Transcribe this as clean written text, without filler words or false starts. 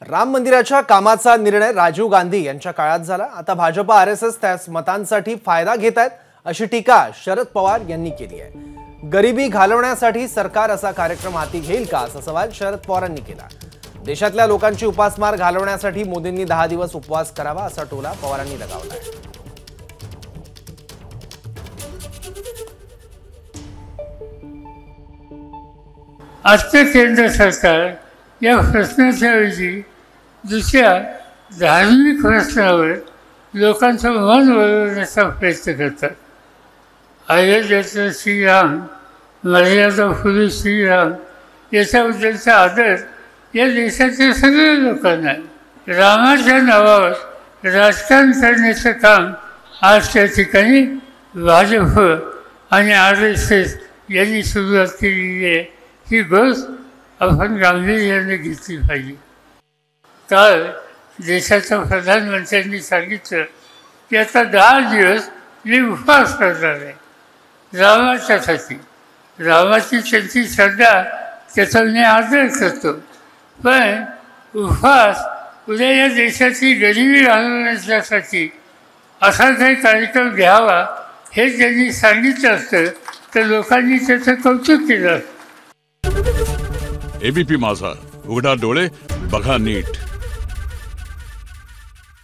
राम मंदिराच्या कामाचा निर्णय राजीव गांधी यांच्या काळात झाला। आता भाजप आरएसएस त्यास मतांसाठी फायदा घेत आहेत अशी टीका शरद पवार यांनी केली आहे। गरिबी घालवण्यासाठी सरकार असा कार्यक्रम हाती घेईल का असा सवाल शरद पवारांनी केला। देशातल्या लोकांची उपासमार घालवण्यासाठी मोदींनी 10 दिवस उपवास करावा असा टोला पवारांनी लगावला आहे। आजचे केंद्र सरकार या प्रश्नाच्या ऐवजी दुसऱ्या धार्मिक प्रश्नावर लोकांचं मन वळवण्याचा प्रयत्न करतात। अयोध्येचं श्रीराम, मर्यादा पुरुष श्रीराम याच्याबद्दलचा आदर या देशाच्या सगळ्या लोकांना आहे। रामाच्या नावावर राजकारण करण्याचं काम आज त्या ठिकाणी भाजप आणि आरएसएस यांनी सुरुवात केलेली आहे। ही गोष्ट आपण गांभीर्याने घेतली पाहिजे। काल देशाच्या प्रधानमंत्र्यांनी सांगितलं की आता 10 दिवस मी उपवास करणार आहे रामाच्यासाठी। रामाची त्यांची श्रद्धा, त्याचा मी आदर करतो, पण उपवास उद्या या देशाची गरिबी घालवण्यासाठी असा काही कार्यक्रम घ्यावा हे त्यांनी सांगितलं असतं तर लोकांनी त्याचं कौतुक केलं असतं। एबीपी माझा, उघडा डोळे बघा नीट।